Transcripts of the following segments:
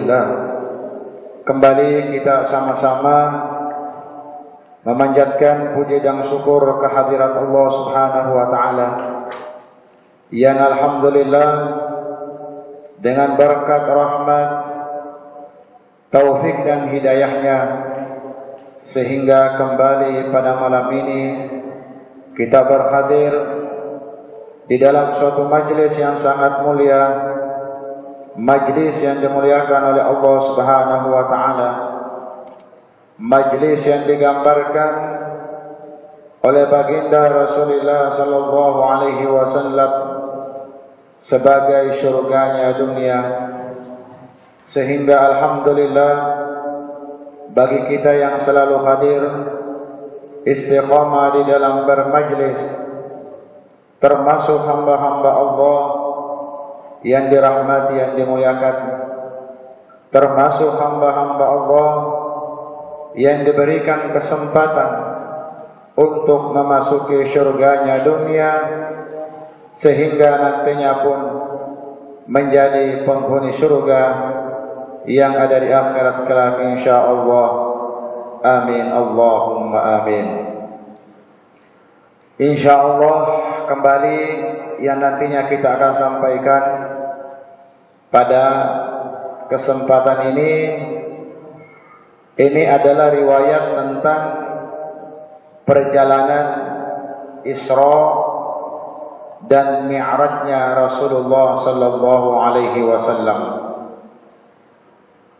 Alhamdulillah, kembali kita sama-sama memanjatkan puji dan syukur kehadirat Allah Subhanahu wa taala yang alhamdulillah dengan berkat rahmat, taufik dan hidayahnya sehingga kembali pada malam ini kita berhadir di dalam suatu majlis yang sangat mulia, majlis yang dimuliakan oleh Allah Subhanahu wa taala, majlis yang digambarkan oleh baginda Rasulullah sallallahu alaihi wasallam sebagai surganya dunia, sehingga alhamdulillah bagi kita yang selalu hadir istiqamah di dalam bermajlis, termasuk hamba-hamba Allah yang dirahmati, yang dimuliakan, termasuk hamba-hamba Allah yang diberikan kesempatan untuk memasuki surganya dunia, sehingga nantinya pun menjadi penghuni surga yang ada di akhirat kelak insyaallah. Amin Allahumma amin. Insyaallah kembali yang nantinya kita akan sampaikan pada kesempatan ini adalah riwayat tentang perjalanan Isra dan Mi'rajnya Rasulullah sallallahu alaihi wasallam.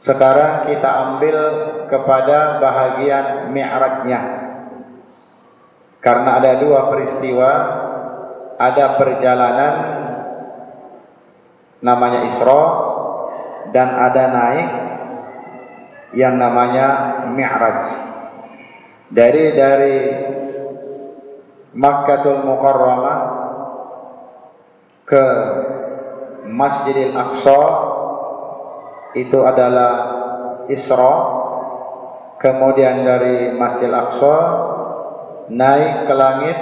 Sekarang kita ambil kepada bahagian Mi'rajnya, karena ada dua peristiwa, ada perjalanan namanya Isra dan ada naik yang namanya Mi'raj. Dari Makkatul Mukarramah ke Masjidil Aqsa itu adalah Isra. Kemudian dari Masjidil Aqsa naik ke langit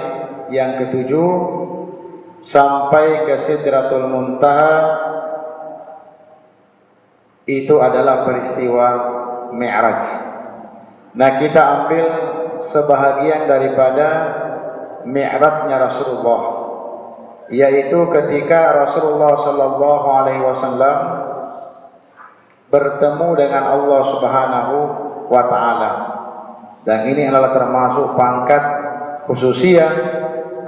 yang ketujuh sampai ke Sidratul Muntaha, itu adalah peristiwa Mi'raj. Nah, kita ambil sebahagian daripada Mi'rajnya Rasulullah, yaitu ketika Rasulullah sallallahu alaihi wasallam bertemu dengan Allah Subhanahu wa taala. Dan ini adalah termasuk pangkat khususiyah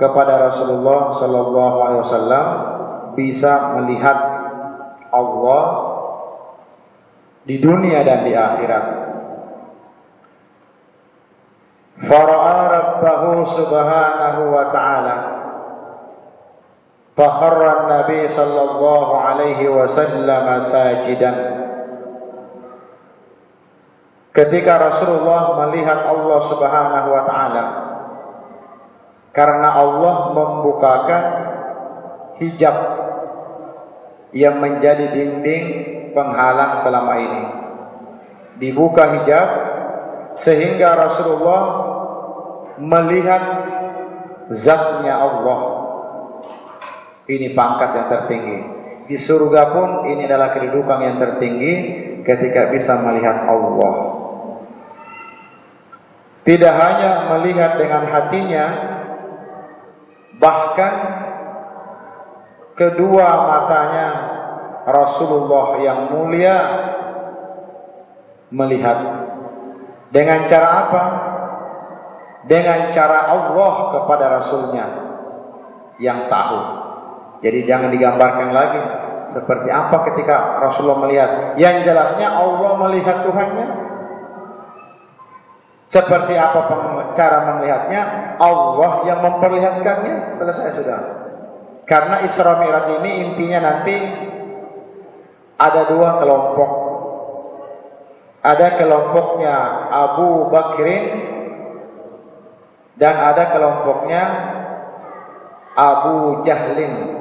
kepada Rasulullah sallallahu alaihi wasallam, bisa melihat Allah di dunia dan di akhirat. Fara'a rabbahu subhanahu wa ta'ala fakharra an-nabi sallallahu alaihi wasallam sajidan. Ketika Rasulullah melihat Allah Subhanahu wa taala, karena Allah membukakan hijab yang menjadi dinding penghalang selama ini, dibuka hijab sehingga Rasulullah melihat zatnya Allah. Ini pangkat yang tertinggi. Di surga pun ini adalah kedudukan yang tertinggi ketika bisa melihat Allah. Tidak hanya melihat dengan hatinya, bahkan kedua matanya Rasulullah yang mulia melihat. Dengan cara apa? Dengan cara Allah kepada Rasulnya yang tahu. Jadi jangan digambarkan lagi seperti apa ketika Rasulullah melihat. Yang jelasnya Allah melihat Tuhannya. Seperti apa cara melihatnya? Allah yang memperlihatkannya. Selesai sudah. Karena Isra Mi'raj ini intinya nanti ada dua kelompok. Ada kelompoknya Abu Bakrin dan ada kelompoknya Abu Jahlin.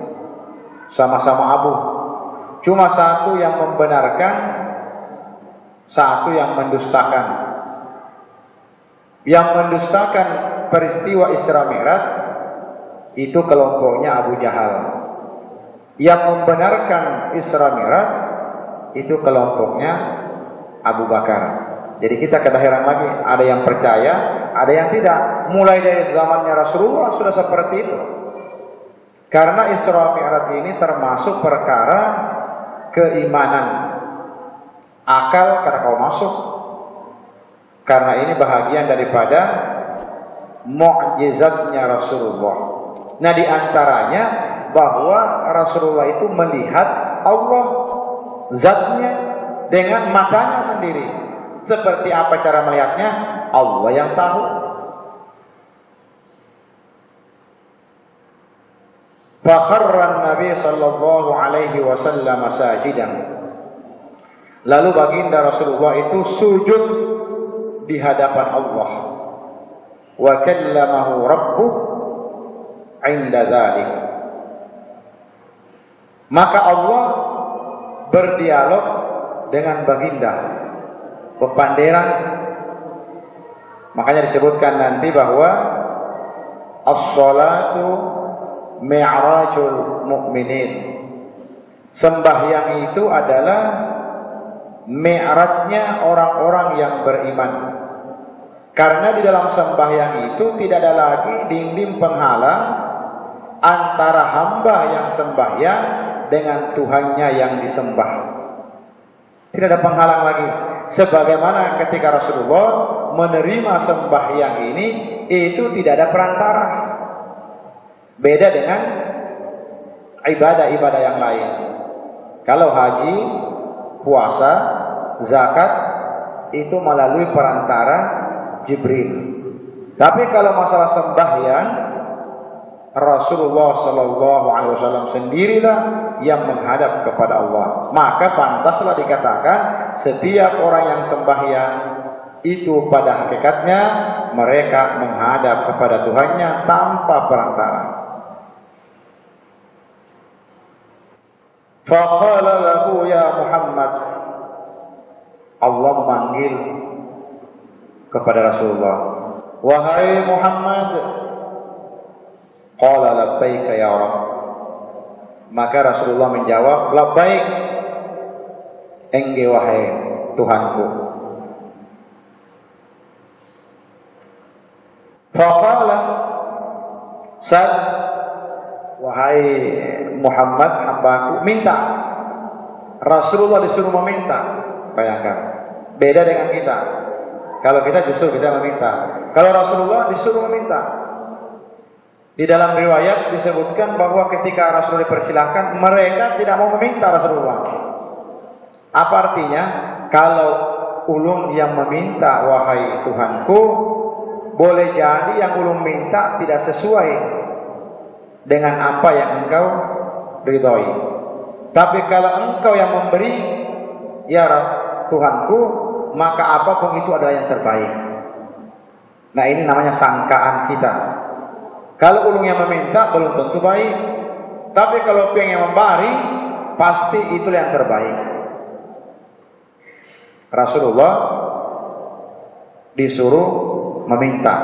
Sama-sama Abu. Cuma satu yang membenarkan, satu yang mendustakan. Yang mendustakan peristiwa Isra Mi'raj itu kelompoknya Abu Jahal. Yang membenarkan Isra Mi'raj itu kelompoknya Abu Bakar. Jadi kita kedaheran lagi, ada yang percaya, ada yang tidak. Mulai dari zamannya Rasulullah sudah seperti itu. Karena Isra Mi'raj ini termasuk perkara keimanan. Akal kata kau masuk. Karena ini bahagian daripada mukjizatnya Rasulullah. Nah, di antaranya bahwa Rasulullah itu melihat Allah zatnya dengan matanya sendiri. Seperti apa cara melihatnya? Allah yang tahu. Fakharra Nabi sallallahu alaihi wasallam sajidan. Lalu baginda Rasulullah itu sujud di hadapan Allah. Wa kallamahu rabbuh 'inda dzalik. Maka Allah berdialog dengan baginda. Pepanderan. Makanya disebutkan nanti bahwa as-salatu mi'rajul mu'minin. Sembahyang itu adalah mi'rajnya orang-orang yang beriman. Karena di dalam sembahyang itu tidak ada lagi dinding penghalang antara hamba yang sembahyang dengan Tuhannya yang disembah. Tidak ada penghalang lagi. Sebagaimana ketika Rasulullah menerima sembahyang ini, itu tidak ada perantara. Beda dengan ibadah-ibadah yang lain. Kalau haji, puasa, zakat, itu melalui perantara Jibril. Tapi kalau masalah sembahyang, Rasulullah Sallallahu Alaihi Wasallam sendirilah yang menghadap kepada Allah. Maka pantaslah dikatakan setiap orang yang sembahyang itu pada hakikatnya mereka menghadap kepada Tuhannya tanpa perantara. Faqala lahu ya Muhammad. Allah memanggil kepada Rasulullah, wahai Muhammad. Qala labbaika ya Rabb. Maka Rasulullah menjawab, labbaik engge wahai Tuhanku. Faqala sal, wahai Muhammad hambaku, minta. Rasulullah disuruh meminta. Bayangkan, beda dengan kita. Kalau kita justru kita meminta. Kalau Rasulullah disuruh meminta. Di dalam riwayat disebutkan bahwa ketika Rasulullah dipersilahkan, mereka tidak mau meminta Rasulullah. Apa artinya? Kalau ulun yang meminta, wahai Tuhanku, boleh jadi yang ulun minta tidak sesuai dengan apa yang engkau ridhoi. Tapi kalau engkau yang memberi, ya Tuhanku, maka apapun itu adalah yang terbaik. Nah, ini namanya sangkaan kita. Kalau ulung yang meminta belum tentu baik. Tapi kalau piang yang memberi, pasti itu yang terbaik. Rasulullah disuruh meminta.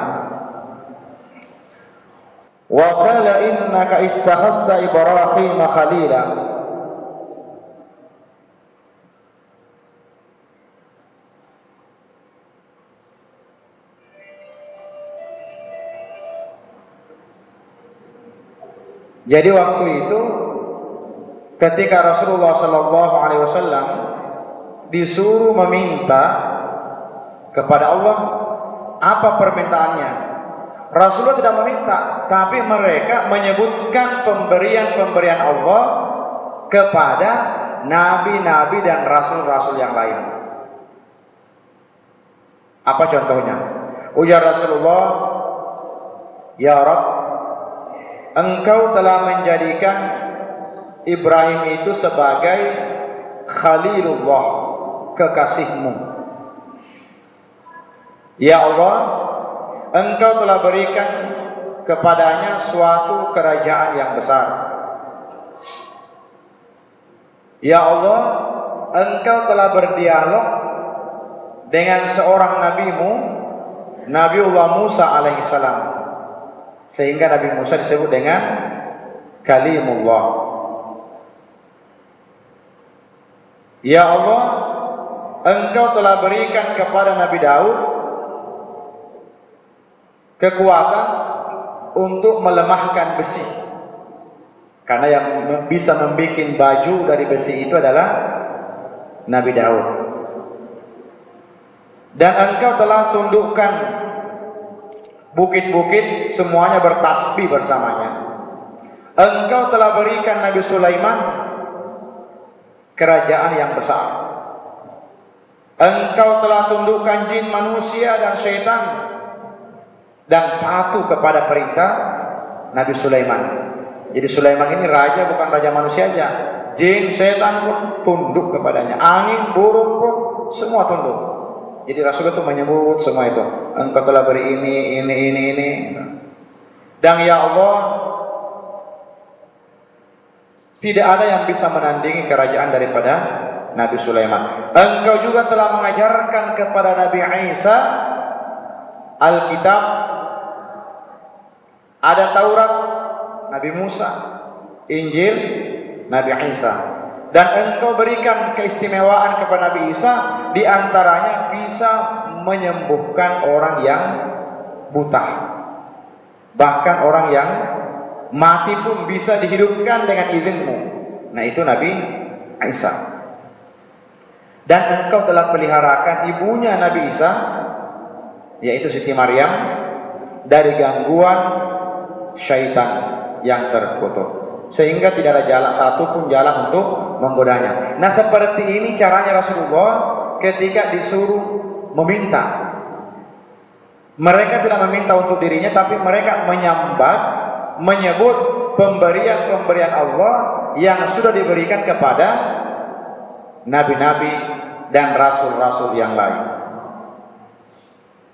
Wa qala innaka istakhadta Ibrahim khalila. Jadi waktu itu ketika Rasulullah Sallallahu Alaihi Wasallam disuruh meminta kepada Allah, apa permintaannya? Rasulullah tidak meminta, tapi mereka menyebutkan pemberian-pemberian Allah kepada nabi-nabi dan rasul-rasul yang lain. Apa contohnya? Ujar Rasulullah, ya Rabb, Engkau telah menjadikan Ibrahim itu sebagai Khalilullah, kekasihmu. Ya Allah, Engkau telah berikan kepadanya suatu kerajaan yang besar. Ya Allah, Engkau telah berdialog dengan seorang nabimu, Nabiullah Musa alaihissalam. Sehingga Nabi Musa disebut dengan Kalimullah. Ya Allah, Engkau telah berikan kepada Nabi Daud kekuatan untuk melemahkan besi. Karena yang bisa membuat baju dari besi itu adalah Nabi Daud. Dan Engkau telah tundukkan bukit-bukit semuanya bertasbih bersamanya. Engkau telah berikan Nabi Sulaiman kerajaan yang besar. Engkau telah tundukkan jin, manusia dan syaitan dan patuh kepada perintah Nabi Sulaiman. Jadi Sulaiman ini raja, bukan raja manusia aja. Jin, syaitan pun tunduk kepadanya. Angin, burung pun semua tunduk. Jadi Rasul itu menyebut semua itu. Engkau telah beri ini. Dan ya Allah, tidak ada yang bisa menandingi kerajaan daripada Nabi Sulaiman. Engkau juga telah mengajarkan kepada Nabi Isa Alkitab. Ada Taurat Nabi Musa, Injil Nabi Isa. Dan engkau berikan keistimewaan kepada Nabi Isa, di antaranya bisa menyembuhkan orang yang buta. Bahkan orang yang mati pun bisa dihidupkan dengan izinmu. Nah, itu Nabi Isa. Dan engkau telah peliharakan ibunya Nabi Isa, yaitu Siti Maryam, dari gangguan syaitan yang terkutuk, sehingga tidak ada jalan satupun jalan untuk menggodanya. Nah, seperti ini caranya Rasulullah ketika disuruh meminta. Mereka tidak meminta untuk dirinya, tapi mereka menyebut pemberian-pemberian Allah yang sudah diberikan kepada nabi-nabi dan rasul-rasul yang lain.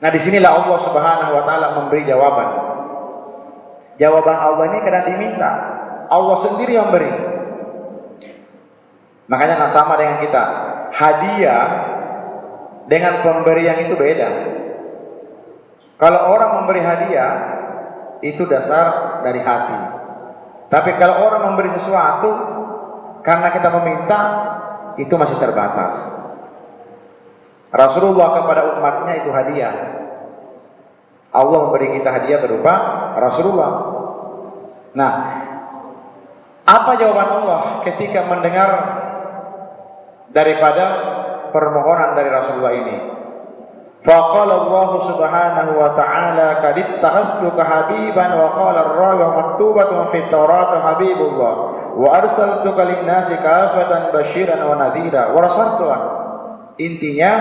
Nah, disinilah Allah Subhanahu wa Ta'ala memberi jawaban. Jawaban Allah ini kadang diminta, Allah sendiri yang beri. Makanya nggak sama dengan kita. Hadiah dengan pemberian itu beda. Kalau orang memberi hadiah, itu dasar dari hati. Tapi kalau orang memberi sesuatu karena kita meminta, itu masih terbatas. Rasulullah kepada umatnya itu hadiah. Allah memberi kita hadiah berupa Rasulullah. Nah, apa jawaban Allah ketika mendengar daripada permohonan dari Rasulullah ini? Faqala Allah Subhanahu wa ta'ala qad ittakhadtuka habiban wa qala ar-rawi maktubatun fi Taurat habibullah wa arsaltuka lin-nasi kafatan basyiran wa nadhira wa rasultuka. Intinya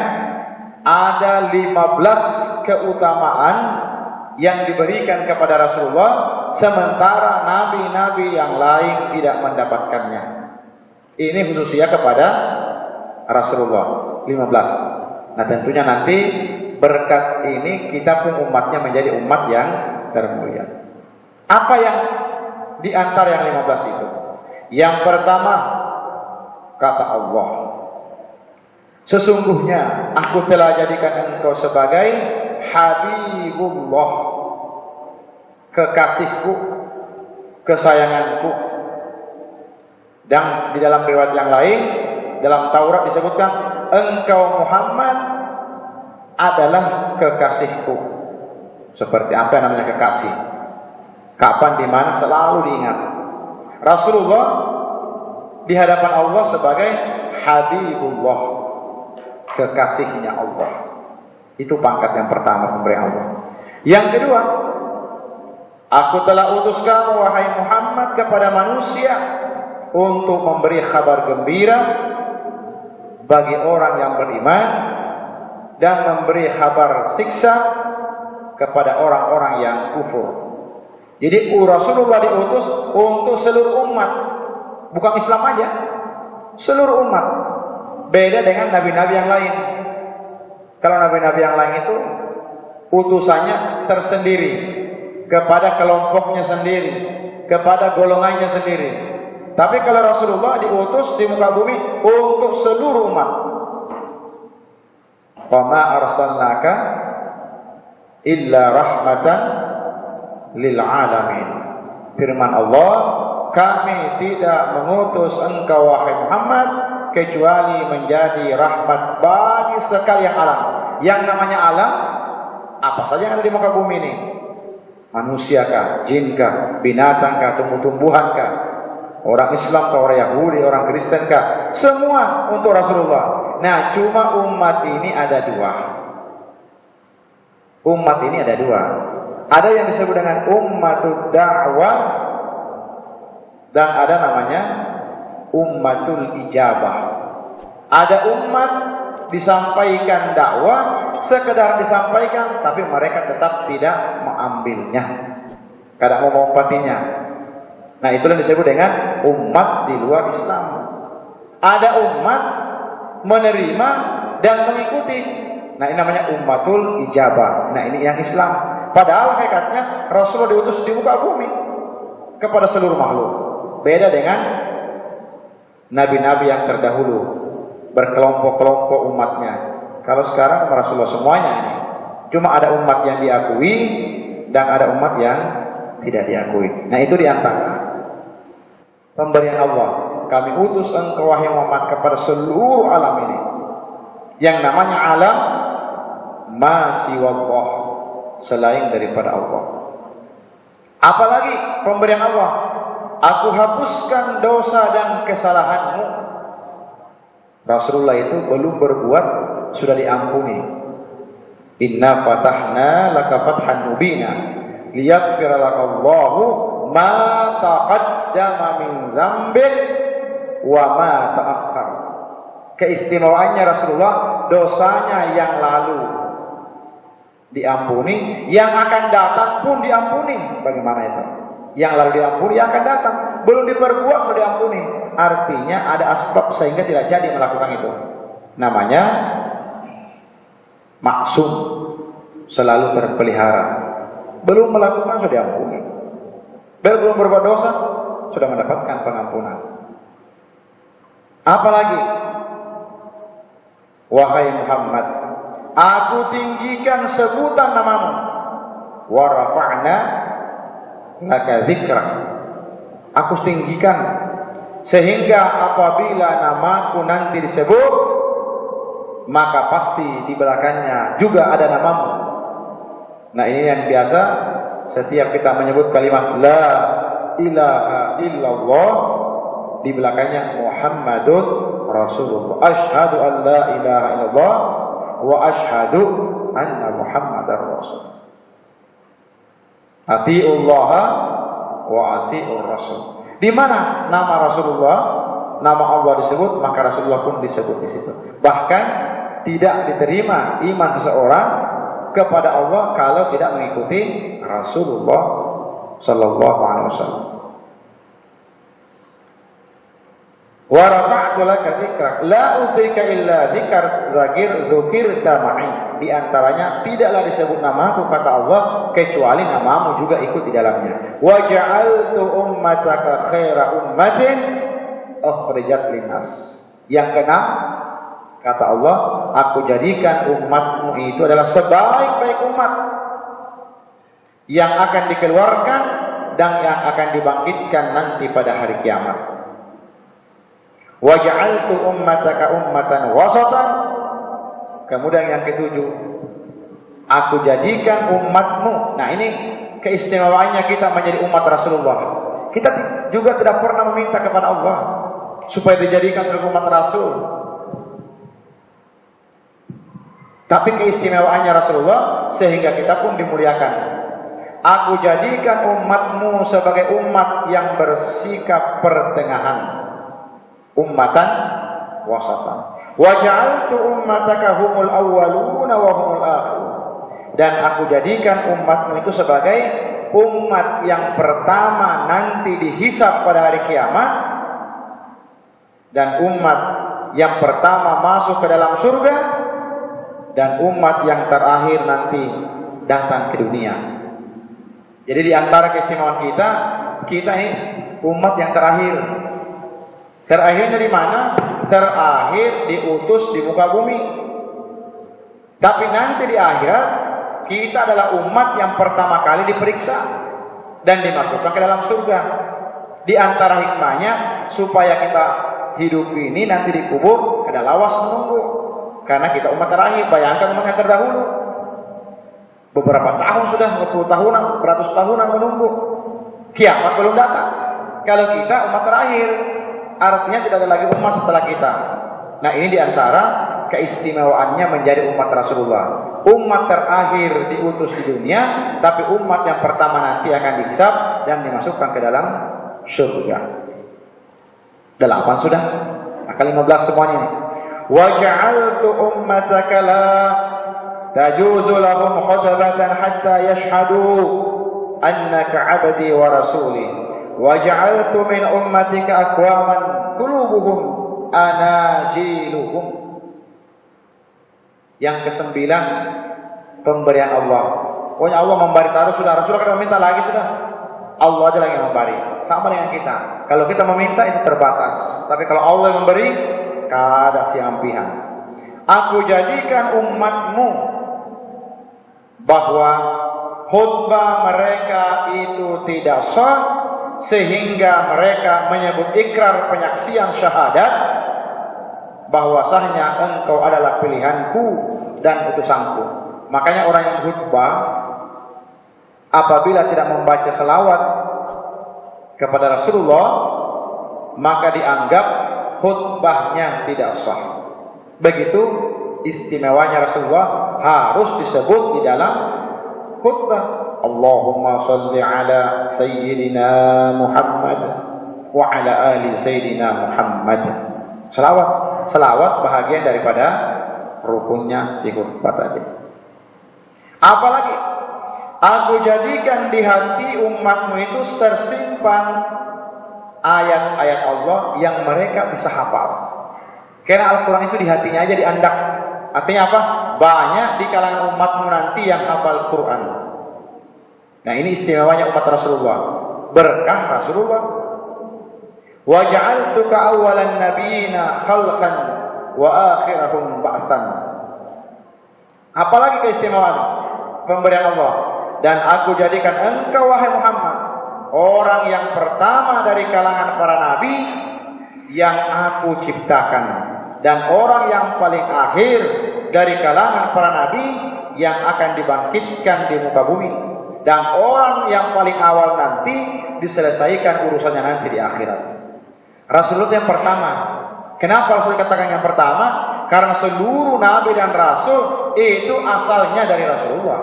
ada 15 keutamaan yang diberikan kepada Rasulullah, sementara nabi-nabi yang lain tidak mendapatkannya. Ini khususnya kepada Rasulullah 15. Nah, tentunya nanti berkat ini kita pun umatnya menjadi umat yang termulia. Apa yang di antara yang 15 itu? Yang pertama, kata Allah, sesungguhnya aku telah jadikan engkau sebagai Habibullah, kekasihku, kesayanganku. Dan di dalam riwayat yang lain, dalam Taurat disebutkan, engkau Muhammad adalah kekasihku. Seperti apa yang namanya kekasih? Kapan, di mana, selalu diingat. Rasulullah di hadapan Allah sebagai Habibullah, kekasihnya Allah. Itu pangkat yang pertama pemberian Allah. Yang kedua, aku telah utus kamu wahai Muhammad kepada manusia untuk memberi kabar gembira bagi orang yang beriman dan memberi kabar siksa kepada orang-orang yang kufur. Jadi Rasulullah diutus untuk seluruh umat, bukan Islam aja, seluruh umat. Beda dengan nabi-nabi yang lain. Kalau nabi-nabi yang lain itu utusannya tersendiri, kepada kelompoknya sendiri, kepada golongannya sendiri. Tapi kalau Rasulullah diutus di muka bumi untuk seluruh umat. Wa ma arsalnaka illa rahmatan lil alamin. Firman Allah, kami tidak mengutus engkau wahai Muhammad kecuali menjadi rahmat bagi sekalian alam. Yang namanya alam, apa saja yang ada di muka bumi ini? Manusia kah, jin kah, binatang kah, tumbuh-tumbuhan kah, orang Islam kah, orang Yahudi, orang Kristen kah, semua untuk Rasulullah. Nah, cuma umat ini ada dua. Umat ini ada dua. Ada yang disebut dengan ummatud da'wah dan ada namanya ummatul ijabah. Ada umat disampaikan dakwah, sekedar disampaikan, tapi mereka tetap tidak mengambilnya, kadang mau mengompatinya. Nah, itulah disebut dengan umat di luar Islam. Ada umat menerima dan mengikuti. Nah, ini namanya ummatul ijabah. Nah, ini yang Islam. Padahal hakikatnya Rasulullah diutus di muka bumi kepada seluruh makhluk. Beda dengan nabi-nabi yang terdahulu, berkelompok-kelompok umatnya. Kalau sekarang Rasulullah semuanya ini. Cuma ada umat yang diakui dan ada umat yang tidak diakui. Nah, itu diantara pemberian Allah. Kami utus engkau wahai Muhammad kepada seluruh alam ini. Yang namanya alam masiwallah, selain daripada Allah. Apalagi pemberian Allah, aku hapuskan dosa dan kesalahanmu. Rasulullah itu belum berbuat sudah diampuni. Inna fatahna laka fathan mubina liyaghfira lakallahu ma taqaddama min dzambik wa ma ta'akhkhar. Keistimewaannya Rasulullah, dosanya yang lalu diampuni, yang akan datang pun diampuni. Bagaimana itu? Yang lalu diampuni, yang akan datang belum diperbuat sudah diampuni. Artinya ada asbab sehingga tidak jadi melakukan itu. Namanya maksum, selalu terpelihara. Belum melakukan sudah diampuni. Belum berbuat dosa sudah mendapatkan pengampunan. Apalagi, wahai Muhammad, aku tinggikan sebutan namamu. Wa rafa'na laka dzikrak. Aku tinggikan sehingga apabila namaku nanti disebut, maka pasti di belakangnya juga ada namamu. Nah, ini yang biasa setiap kita menyebut kalimat la ilaha illallah, di belakangnya Muhammadun Rasulullah. Asyhadu an la ilaha illallah wa asyhadu anna Muhammadar Rasul. Atiullah wa atiur Rasul. Di mana nama Rasulullah, nama Allah disebut, maka Rasulullah pun disebut di situ. Bahkan tidak diterima iman seseorang kepada Allah kalau tidak mengikuti Rasulullah sallallahu alaihi wasallam. Wa rafa'tu laka dzikrak la utika illa dzikr zakir dzukirta ma'i. Di antaranya tidaklah disebut namaku kata Allah kecuali namamu juga ikut di dalamnya. Wa ja'altu ummataka khaira ummatin ukhrijat linnas. Yang keenam, kata Allah, aku jadikan umatmu itu adalah sebaik-baik umat yang akan dikeluarkan dan yang akan dibangkitkan nanti pada hari kiamat. Wa ja'altu ummataka ummatan wasatan. Kemudian yang ketujuh, aku jadikan umatmu. Nah, ini keistimewaannya kita menjadi umat Rasulullah. Kita juga tidak pernah meminta kepada Allah supaya dijadikan sebagai umat Rasul. Tapi keistimewaannya Rasulullah sehingga kita pun dimuliakan. Aku jadikan umatmu sebagai umat yang bersikap pertengahan. Ummatan wasatan. Wa ja'altu ummataka humul awwaluna wa humul akhirun. Dan aku jadikan umatmu itu sebagai umat yang pertama nanti dihisab pada hari kiamat, dan umat yang pertama masuk ke dalam surga, dan umat yang terakhir nanti datang ke dunia. Jadi di antara keistimewaan kita ini umat yang terakhir. Terakhir dari mana? Terakhir diutus di muka bumi. Tapi nanti di akhirat kita adalah umat yang pertama kali diperiksa dan dimasukkan ke dalam surga. Di antara hikmahnya supaya kita hidup ini nanti dikubur ada lawas menunggu. Karena kita umat terakhir, bayangkan umat yang terdahulu. Beberapa tahun sudah, 20 tahunan, beratus tahunan menunggu. Kiamat belum datang. Kalau kita umat terakhir, artinya tidak ada lagi umat setelah kita. Nah, ini diantara keistimewaannya menjadi umat Rasulullah. Umat terakhir diutus di dunia, tapi umat yang pertama nanti akan dihisab dan dimasukkan ke dalam surga. 8 sudah, maka 15 semuanya ini. Waja'altu ummataka la tajuzu lahum khutbatan hatta yashhadu annaka 'abdi wa rasuli. Waja'altu min ummatika aqwaman qulubuhum anajiluhum. Yang ke-9, pemberian Allah. Pokoknya Allah memberi taruh sudah, Rasulullah kita meminta lagi sudah. Allah aja lagi yang memberi. Sama dengan kita. Kalau kita meminta itu terbatas. Tapi kalau Allah yang memberi, kada siampihan. Aku jadikan umatmu bahwa khutbah mereka itu tidak sah sehingga mereka menyebut ikrar penyaksian syahadat bahwasanya engkau adalah pilihanku dan utusanku. Makanya orang yang khutbah apabila tidak membaca selawat kepada Rasulullah, maka dianggap khutbahnya tidak sah. Begitu istimewanya Rasulullah harus disebut di dalam khutbah. Allahumma salli ala Sayyidina Muhammad wa ala ali Sayyidina Muhammad. Selawat bahagian daripada rukunnya si khutbah tadi. Apalagi aku jadikan di hati umatmu itu tersimpan ayat-ayat Allah yang mereka bisa hafal. Karena Al-Quran itu di hatinya aja diandak. Artinya apa? Banyak di kalangan umatmu nanti yang hafal Quran. Nah, ini istimewanya umat Rasulullah. Berkah Rasulullah. Wa ja'altuka awwalan nabiyina khalqan wa akhirahum ba'tan. Apalagi keistimewaan pemberian Allah. Dan aku jadikan engkau wahai Muhammad orang yang pertama dari kalangan para nabi yang aku ciptakan, dan orang yang paling akhir dari kalangan para nabi yang akan dibangkitkan di muka bumi, dan orang yang paling awal nanti diselesaikan urusannya nanti di akhirat. Rasulullah yang pertama. Kenapa Rasul katakan yang pertama? Karena seluruh nabi dan rasul itu asalnya dari Rasulullah.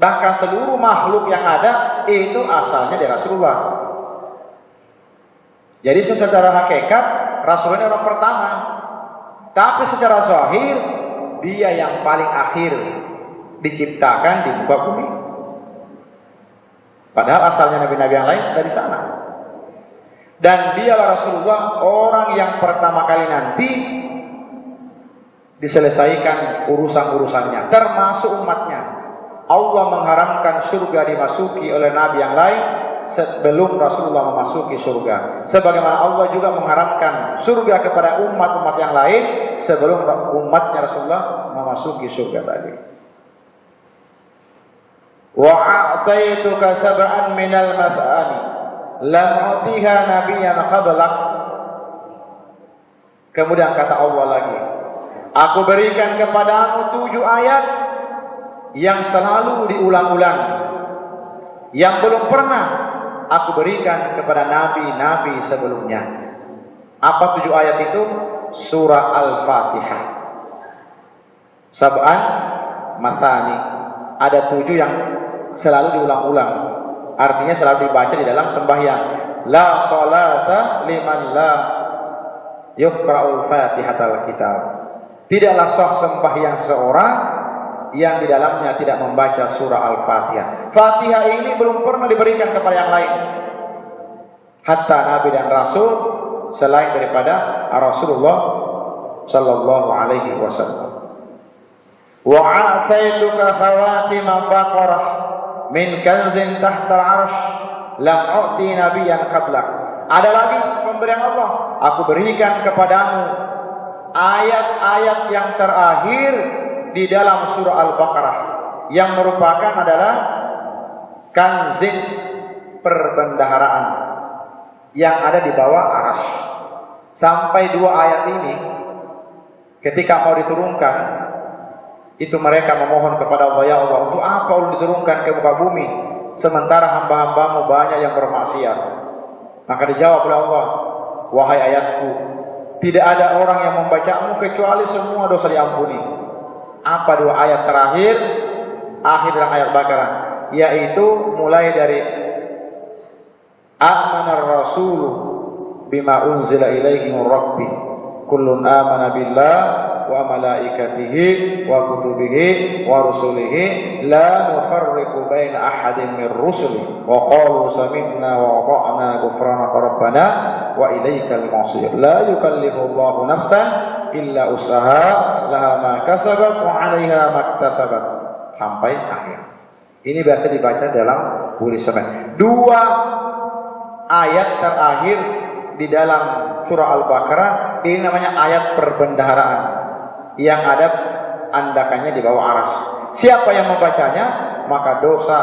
Bahkan seluruh makhluk yang ada itu asalnya dari Rasulullah. Jadi secara hakikat Rasulullah orang pertama, tapi secara zahir dia yang paling akhir diciptakan di muka bumi. Padahal asalnya nabi-nabi yang lain dari sana. Dan dialah Rasulullah orang yang pertama kali nanti diselesaikan urusan-urusannya, termasuk umatnya. Allah mengharamkan surga dimasuki oleh nabi yang lain sebelum Rasulullah memasuki surga. Sebagaimana Allah juga mengharamkan surga kepada umat-umat yang lain sebelum umatnya Rasulullah memasuki surga tadi. Wa a'taituka sab'an minal mathani lam utiha nabiyyan qablak. Kemudian kata Allah lagi, aku berikan kepadamu 7 ayat yang selalu diulang-ulang, yang belum pernah aku berikan kepada nabi-nabi sebelumnya. Apa 7 ayat itu? Surah Al-Fatihah. Sab'an matani. Ada 7 yang selalu diulang-ulang. Artinya selalu dibaca di dalam sembahyang. La salata liman la yuqra'ul Fatihatal kitab. Tidaklah sah sembahyang seorang yang di dalamnya tidak membaca surah Al-Fatihah. Fatihah ini belum pernah diberikan kepada yang lain. Hatta Nabi dan Rasul selain daripada Rasulullah sallallahu alaihi wasallam. Wa a'taituka khawatim Baqarah min kanzin tahta al-'arsy lam u'ti nabiyyan qablak. Ada lagi pemberian Allah. Aku berikan kepadamu ayat-ayat yang terakhir di dalam surah Al-Baqarah yang merupakan adalah kanzin perbendaharaan yang ada di bawah arsy. Sampai 2 ayat ini ketika mau diturunkan, itu mereka memohon kepada Allah, ya Allah, untuk apa ulun diturunkan ke muka bumi sementara hamba-hambamu banyak yang bermaksiat? Maka dijawab oleh Allah, wahai ayatku, tidak ada orang yang membacamu kecuali semua dosa diampuni. Apa 2 ayat terakhir akhir dalam ayat Baqarah, yaitu mulai dari amanar rasulu bima unzila ilaihi min rabbi kullun amana billah wa malaikatihi wa kutubihi wa rusulihi la nufarriqu baina ahadin min rusuli wa qalu sami'na wa ata'na ghufranaka rabbana wa ilaikal masir la yukallifu Allahu nafsan illa usaha laha ma kasabat wa 'alaiha ma iktasabat sampai akhir. Ini biasa dibaca dalam tulisan. 2 ayat terakhir di dalam surah Al-Baqarah ini namanya ayat perbendaharaan yang ada andakannya di bawah aras. Siapa yang membacanya maka dosa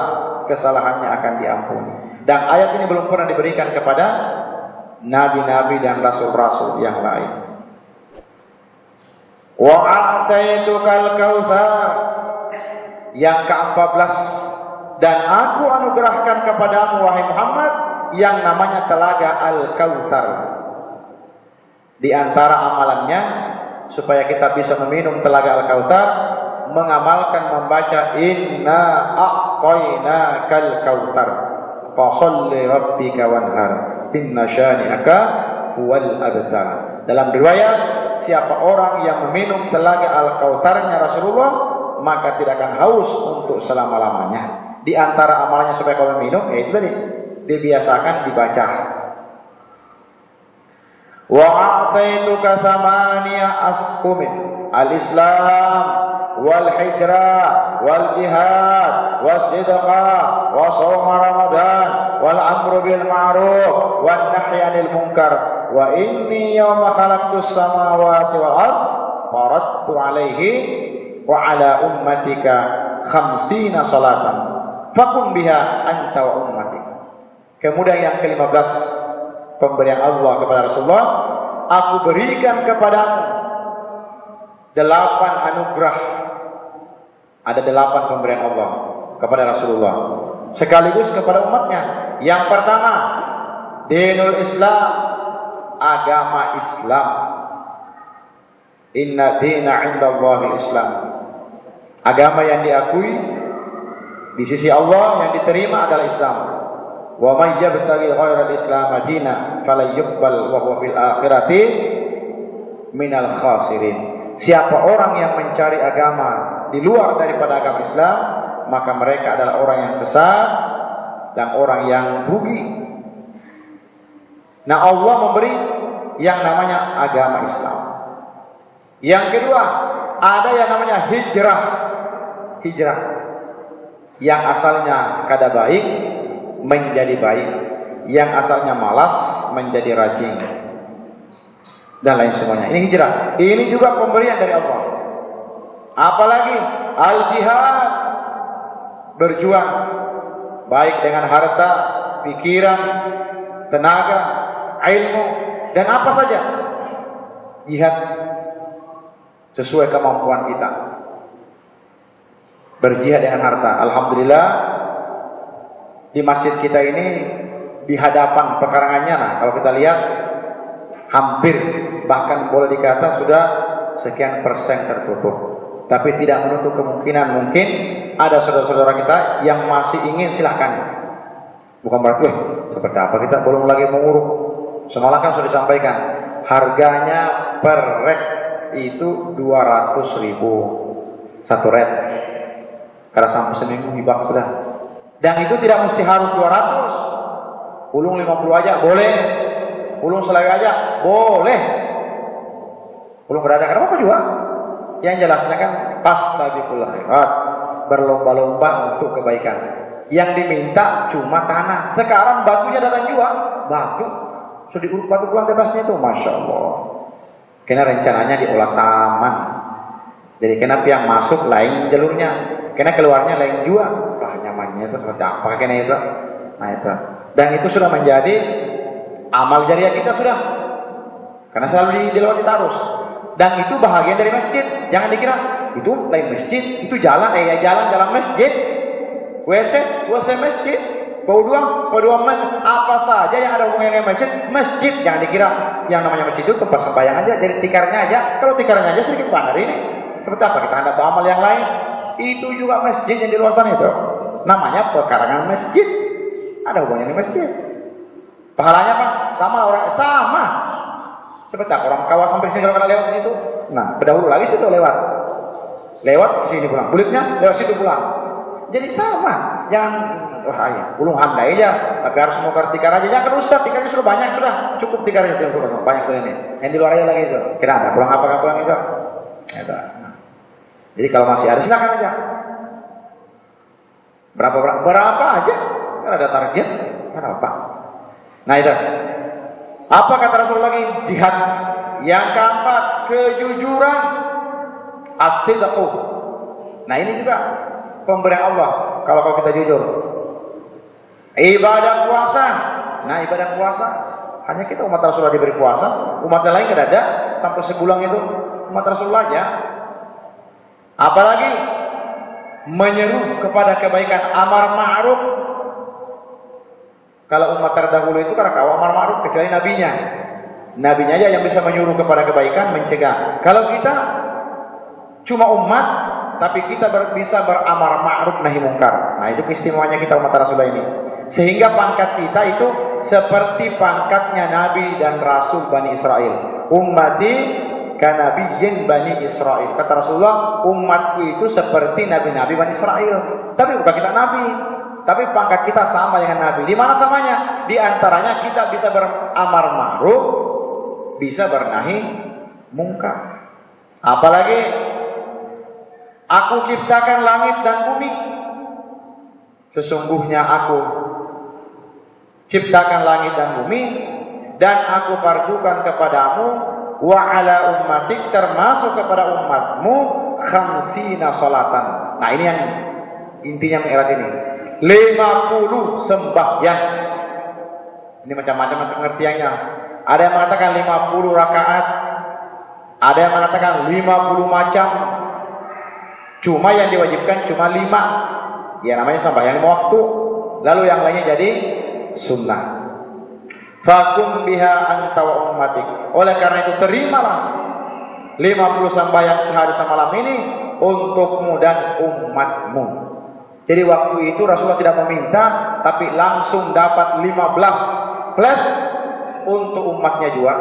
kesalahannya akan diampuni. Dan ayat ini belum pernah diberikan kepada nabi-nabi dan rasul-rasul yang lain. Wa a'taitukal kautsar yang ke-14, dan aku anugerahkan kepadamu wahai Muhammad yang namanya telaga Al-Kautsar. Di antara amalannya supaya kita bisa meminum telaga Al-Kautsar, mengamalkan membaca inna a'tainakal kautsar fasholli rabbika wanhar inna syani'aka huwal abtar. Dalam riwayat, siapa orang yang meminum telaga Al-Kautsarnya Rasulullah maka tidak akan haus untuk selama-lamanya. Di antara amalannya supaya kau minum, itu tadi dibiasakan dibaca. Wa a'taituka thamaniya asqumin al-islam wal hijrah wal jihad was sidqah wa shaum ramadan wal amru bil ma'ruf wan nahyi 'anil munkar wa inni yawma khalaqtus samawati wal ard faradtu 'alaihi wa 'ala ummatika 50 salatan fakun biha anta wa ummatik. Kemudian yang ke-15 pemberian Allah kepada Rasulullah, aku berikan kepadamu 8 anugerah. Ada 8 pemberian Allah kepada Rasulullah sekaligus kepada umatnya. Yang pertama, dinul Islam, agama Islam. Inna dina 'indallahi Islam. Agama yang diakui di sisi Allah yang diterima adalah Islam. Wa may yabtaghi ghairal Islam dinan fala yuqbal wa huwa fil akhirati minal khasirin. Siapa orang yang mencari agama di luar daripada agama Islam, maka mereka adalah orang yang sesat dan orang yang rugi. Nah, Allah memberi yang namanya agama Islam. Yang kedua, ada yang namanya hijrah. Hijrah yang asalnya kada baik menjadi baik, yang asalnya malas menjadi rajin, dan lain semuanya. Ini hijrah. Ini juga pemberian dari Allah. Apalagi al-jihad, berjuang baik dengan harta, pikiran, tenaga, ilmu, dan apa saja. Jihad sesuai kemampuan kita. Berjihad dengan harta. Alhamdulillah di masjid kita ini di hadapan pekarangannya, nah kalau kita lihat hampir bahkan boleh dikata sudah sekian persen tertutup. Tapi tidak menutup kemungkinan mungkin ada saudara-saudara kita yang masih ingin, silahkan. Bukan berarti seperti apa kita belum lagi menguruk. Semalam kan sudah disampaikan harganya per red itu 200.000 satu red. Karena sampai seminggu hibah sudah. Dan itu tidak mesti harus 200. Ulung 50 aja boleh. Ulung selagi aja boleh. Ulung berada kenapa juga? Yang jelasnya kan fastabiqul khairat, berlomba-lomba untuk kebaikan. Yang diminta cuma tanah. Sekarang batunya datang juga, batu. Sudah diuruk batu pulang bebasnya itu, masya Allah. Karena rencananya diolah taman. Jadi kenapa yang masuk lain jalurnya? Karena keluarnya lain juga, nyamannya itu seperti apa kena itu. Nah itu. Dan itu sudah menjadi amal jariah kita sudah. Karena selalu dilewati terus. Dan itu bahagian dari masjid. Jangan dikira itu lain masjid, itu jalan, jalan masjid. WC masjid. Bau dua masjid. Apa saja yang ada hubungannya dengan masjid, jangan dikira yang namanya masjid itu tempat sembahyang aja, jadi tikarnya aja. Kalau tikarnya aja sedikit bandar ini. Seperti apa kita hendak beramal yang lain? Itu juga masjid yang di luar sana itu. Namanya pekarangan masjid. Ada hubungannya dengan masjid. Pahalanya apa? Sama orang sama. Seperti apa orang kawah sampai sini kalau lewat situ. Nah, berdahulu lagi situ lewat ke sini pulang. Kulitnya lewat situ pulang. Jadi sama. Jangan belum handai aja. Tapi harus mau tikar aja. Jangan rusak. Tikarnya sudah banyak sudah. Cukup tikarnya itu banyak tuh ini. Yang di luar aja lagi itu. Kenapa? Pulang apa pulang itu? Nah. Jadi kalau masih ada silakan aja. Berapa aja? Kan ada target. Berapa? Nah itu. Apa kata Rasul lagi? Jihad. Yang keempat, kejujuran. As-sidqu. Nah ini juga pemberian Allah kalau kita jujur. Ibadah puasa. Nah ibadah puasa hanya kita umat Rasulullah diberi puasa. Umat yang lain tidak ada sampai sebulan itu umat Rasulullah aja. Apalagi menyeru kepada kebaikan, amar ma'ruf. Kalau umat terdahulu itu karena kau amar ma'ruf kecuali nabinya. Nabinya aja yang bisa menyuruh kepada kebaikan, mencegah. Kalau kita cuma umat, tapi kita bisa beramar ma'ruf nahi mungkar. Nah itu keistimewaannya kita umat Rasulullah ini. Sehingga pangkat kita itu seperti pangkatnya Nabi dan Rasul Bani Israel. Ummati kanabiyyin Bani Israel. Kata Rasulullah, umatku itu seperti nabi-nabi Bani Israel. Tapi bukan kita nabi. Tapi pangkat kita sama dengan Nabi. Di mana samanya? Di antaranya kita bisa beramar ma'ruf, bisa bernahi mungkar. Apalagi aku ciptakan langit dan bumi. Sesungguhnya aku ciptakan langit dan bumi dan aku fardukan kepadamu wa ala ummatik, termasuk kepada umatmu khamsina salatan. Nah ini yang intinya mengerat ini. 50 sembahyang. Ini macam-macam pengertiannya. Ada yang mengatakan 50 rakaat. Ada yang mengatakan 50 macam. Cuma yang diwajibkan cuma 5. Ya namanya sembahyang waktu. Lalu yang lainnya jadi sunnah. Fakum biha anta wa ummatik. Oleh karena itu terimalah 50 sembahyang sehari semalam ini untukmu dan umatmu. Jadi waktu itu Rasulullah tidak meminta, tapi langsung dapat 15 plus untuk umatnya juga.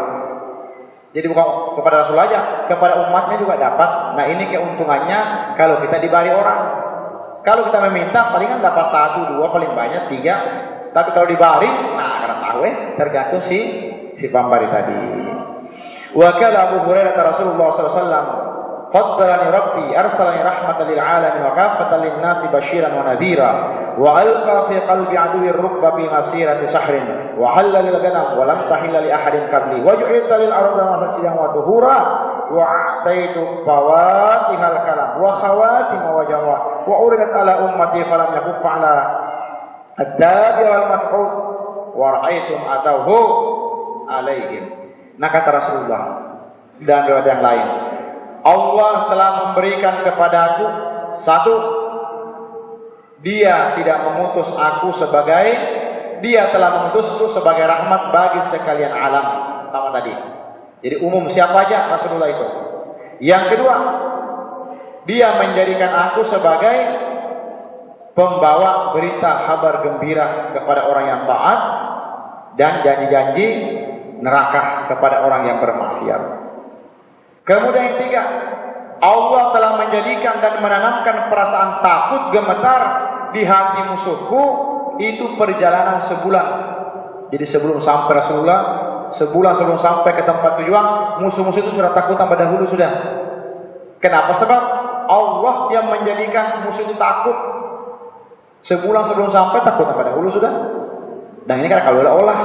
Jadi bukan kepada Rasulullah aja, kepada umatnya juga dapat. Nah ini keuntungannya kalau kita dibari orang. Kalau kita meminta palingan dapat 1, 2, paling banyak 3. Tapi kalau dibari, nah karena tahu tergantung si pembari tadi. Wa kala Abu Hurairah Rasulullah SAW. Faddalani Rabbi arsalani rahmatan lil alamin wa kafatan lin nasi basyiran wa nadhira wa alqa fi qalbi aduwwi rukba bi masirati sahrin wa halal lil ganam wa lam tahilla li ahadin qabli wa ju'ita lil ardi masjidan wa tuhura wa ataitu fawatihal kalam wa khawatim wa jawab wa uridat ala ummati falam yakuf ala ad-dabi wal mad'ud wa ra'aitum atauhu alaihim. Nah kata Rasulullah dan riwayat yang lain, Allah telah memberikan kepadaku satu, Dia tidak memutus aku sebagai, Dia telah memutusku sebagai rahmat bagi sekalian alam. Sama tadi. Jadi umum siapa aja Rasulullah itu. Yang kedua, Dia menjadikan aku sebagai pembawa berita kabar gembira kepada orang yang taat dan janji-janji neraka kepada orang yang bermaksiat. Kemudian yang tiga, Allah telah menjadikan dan menanamkan perasaan takut gemetar di hati musuhku itu perjalanan sebulan. Jadi sebelum sampai Rasulullah, sebulan sebelum sampai ke tempat tujuan, musuh-musuh itu sudah takut tambah dahulu sudah. Kenapa? Sebab Allah yang menjadikan musuh itu takut. Sebulan sebelum sampai takut tambah dahulu sudah. Dan ini kan kalau olah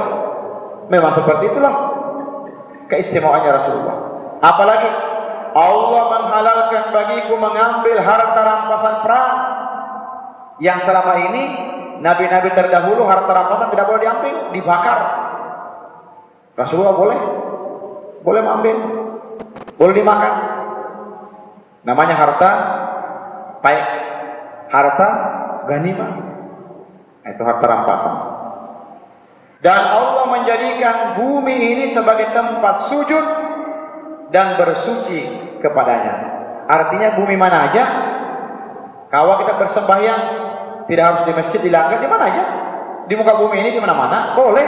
memang seperti itulah keistimewaannya Rasulullah. Apalagi Allah menghalalkan bagiku mengambil harta rampasan perang yang selama ini nabi-nabi terdahulu harta rampasan tidak boleh diambil, dibakar. Rasulullah boleh. boleh ambil, boleh dimakan. Namanya harta baik, harta ghanimah. Itu harta rampasan. Dan Allah menjadikan bumi ini sebagai tempat sujud dan bersuci kepadanya. Artinya bumi mana aja, kalau kita bersembahyang tidak harus di masjid, di langgar, di mana aja, di muka bumi ini, di mana-mana boleh.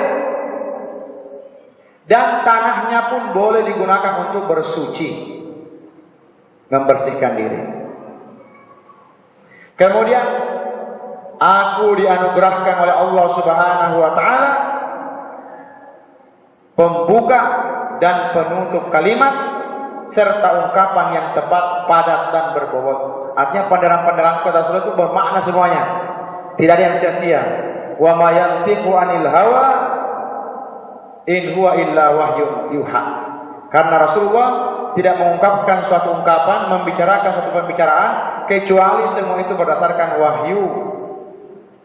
Dan tanahnya pun boleh digunakan untuk bersuci, membersihkan diri. Kemudian aku dianugerahkan oleh Allah Subhanahu wa taala pembuka dan penutup kalimat serta ungkapan yang tepat, padat dan berbobot. Artinya pandaran-pandaran kata Rasulullah itu bermakna semuanya. Tidak ada yang sia-sia. Wa ma yantiqu 'anil hawa in huwa illa wahyun yuha. Karena Rasulullah tidak mengungkapkan suatu ungkapan, membicarakan suatu pembicaraan kecuali semua itu berdasarkan wahyu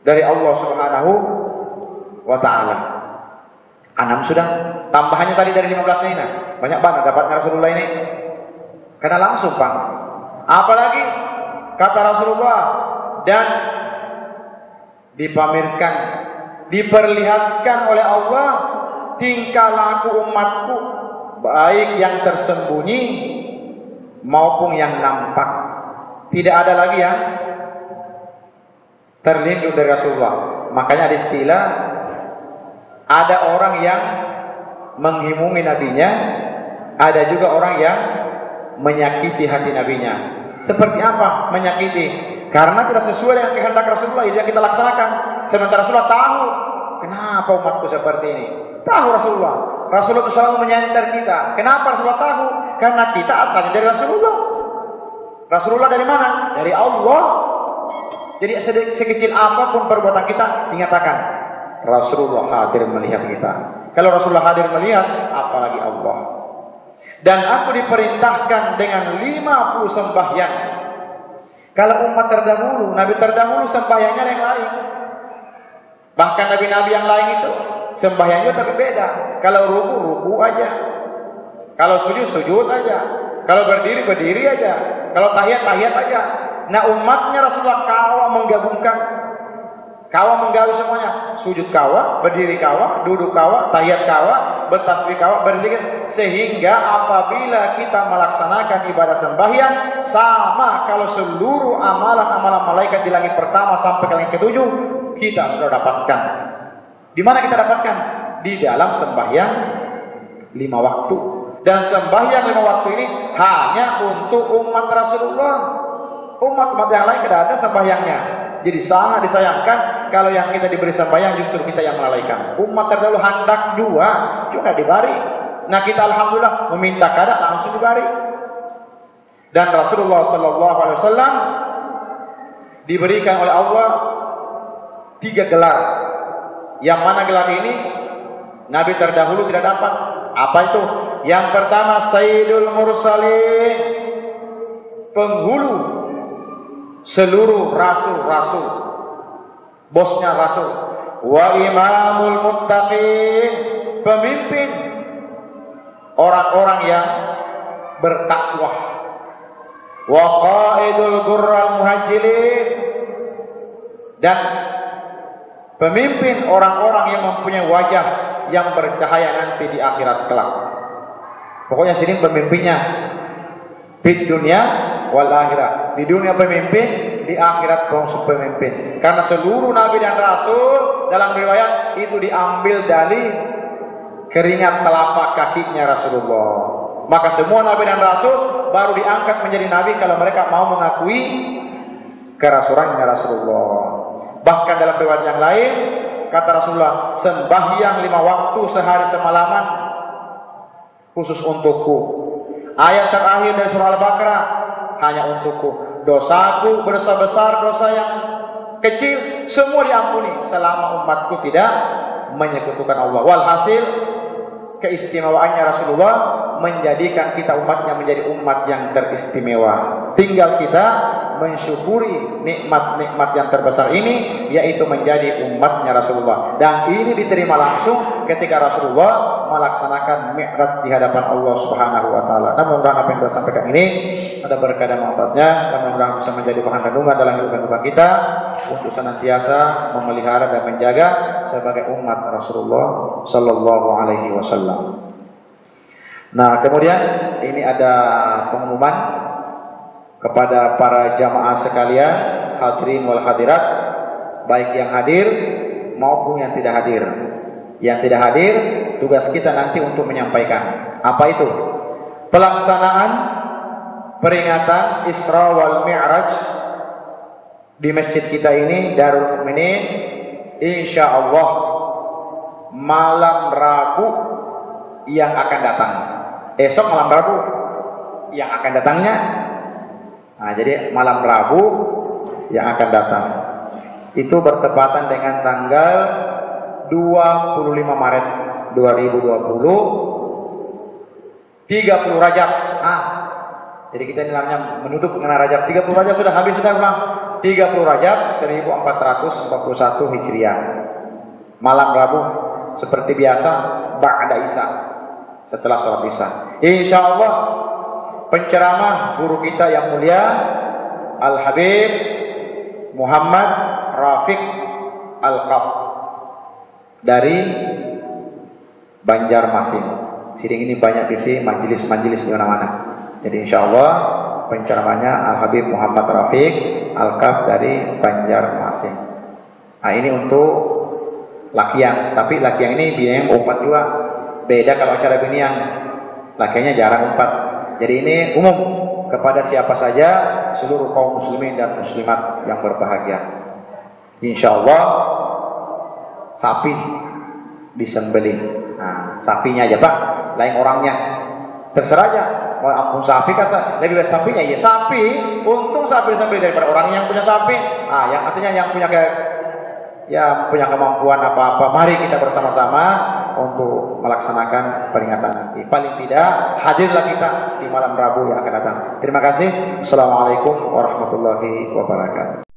dari Allah Subhanahu wa taala. 6 sudah. Tambahannya tadi dari 15 ini. Banyak banget dapatnya Rasulullah ini. Karena langsung, Pak. Apalagi kata Rasulullah, dan dipamerkan, diperlihatkan oleh Allah tingkah laku umatku, baik yang tersembunyi maupun yang nampak. Tidak ada lagi yang terlindung dari Rasulullah. Makanya ada istilah, ada orang yang menghimungi nabinya, ada juga orang yang menyakiti hati nabinya. Seperti apa menyakiti? Karena tidak sesuai dengan kehendak Rasulullah yang kita laksanakan. Sementara Rasulullah tahu kenapa umatku seperti ini. Tahu Rasulullah. Rasulullah itu selalu menyenter kita. Kenapa Rasulullah tahu? Karena kita asalnya dari Rasulullah. Rasulullah dari mana? Dari Allah. Jadi sekecil apapun perbuatan kita, dinyatakan Rasulullah hadir melihat kita. Kalau Rasulullah hadir melihat, apalagi Allah. Dan aku diperintahkan dengan 50 sembahyang. Kalau umat terdahulu, nabi terdahulu sembahyangnya yang lain. Bahkan nabi-nabi yang lain itu sembahyangnya tapi beda. Kalau ruku aja. Kalau sujud aja. Kalau berdiri aja. Kalau tahiyat aja. Nah, umatnya Rasulullah kawa menggabungkan, kawa menggaul semuanya. Sujud kawa, berdiri kawa, duduk kawa, tahiyat kawa, bertasbih kawa, berzikir. Sehingga apabila kita melaksanakan ibadah sembahyang, sama kalau seluruh amalan-amalan malaikat di langit pertama sampai ke langit ketujuh kita sudah dapatkan. Di mana kita dapatkan? Di dalam sembahyang 5 waktu. Dan sembahyang 5 waktu ini hanya untuk umat Rasulullah. Umat-umat yang lain tidak ada sembahyangnya. Jadi sangat disayangkan kalau yang kita diberi sembahyang justru kita yang melalaikan. Umat terdahulu hendak juga diberi. Nah, kita alhamdulillah meminta kada langsung diberi. Dan Rasulullah sallallahu alaihi wasallam diberikan oleh Allah 3 gelar. Yang mana gelar ini nabi terdahulu tidak dapat. Apa itu? Yang pertama Sayyidul Mursalin, penghulu seluruh rasul-rasul, bosnya rasul. Wa imamul muttaqin, pemimpin orang-orang yang bertakwa. Wa qaidul ghurral muhajirin, dan pemimpin orang-orang yang mempunyai wajah yang bercahaya nanti di akhirat kelak. Pokoknya sini pemimpinnya di dunia wal akhirah. Di dunia pemimpin, di akhirat pemimpin. Karena seluruh nabi dan rasul dalam riwayat itu diambil dari keringat telapak kakinya Rasulullah. Maka semua nabi dan rasul baru diangkat menjadi nabi kalau mereka mau mengakui kerasulannya Rasulullah. Bahkan dalam riwayat yang lain kata Rasulullah, sembahyang 5 waktu sehari semalaman khusus untukku. Ayat terakhir dari surah Al-Baqarah hanya untukku. Dosaku besar, dosa yang kecil semua diampuni selama umatku tidak menyekutukan Allah. Walhasil keistimewaannya Rasulullah menjadikan kita umatnya menjadi umat yang teristimewa. Tinggal kita mensyukuri nikmat-nikmat yang terbesar ini, yaitu menjadi umatnya Rasulullah. Dan ini diterima langsung ketika Rasulullah melaksanakan mi'raj di hadapan Allah Subhanahu wa taala. Dan mudah-mudahan apa yang saya sampaikan ini ada berkah dan manfaatnya, dan mudah-mudahan bisa menjadi bahan renungan dalam kehidupan kita untuk senantiasa memelihara dan menjaga sebagai umat Rasulullah sallallahu alaihi wasallam. Nah, kemudian ini ada pengumuman kepada para jamaah sekalian, hadirin wal hadirat, baik yang hadir maupun yang tidak hadir. Yang tidak hadir, tugas kita nanti untuk menyampaikan. Apa itu? Pelaksanaan peringatan Isra wal Mi'raj di masjid kita ini, Darul Mukminin, insyaallah malam Rabu yang akan datang. Esok malam Rabu yang akan datangnya. Nah, jadi malam Rabu yang akan datang itu bertepatan dengan tanggal 25 Maret 2020, 30 Rajab. Jadi kita ini namanya menutup dengan Rajab. 30 Rajab sudah habis, sudah pulang. 30 Rajab 1441 Hijriah. Malam Rabu seperti biasa ba'da Isya, setelah sholat Isya. Insyaallah penceramah guru kita yang mulia Al-Habib Muhammad Rafiq Al-Qaf dari Banjarmasin. Siding ini banyak isi majelis-majelis di mana-mana. Jadi insyaallah penceramahnya Al-Habib Muhammad Rafiq Al-Qaf dari Banjarmasin. Nah, ini untuk lakian, tapi lakian ini biayanya umpat juga. Beda kalau acara binian, lakiannya jarang umpat. Jadi ini umum kepada siapa saja, seluruh kaum muslimin dan muslimat yang berbahagia. Insyaallah sapi disembelih. Nah, sapinya aja Pak, lain orangnya. Terserah aja. Mau ampun sapi kata, lebih baik sapinya ya sapi. Untung sapi disembelih daripada orang yang punya sapi. Ah, yang artinya yang punya punya kemampuan apa-apa. Mari kita bersama-sama untuk melaksanakan peringatan nanti. Paling tidak hadirlah kita di malam Rabu yang akan datang. Terima kasih. Assalamualaikum warahmatullahi wabarakatuh.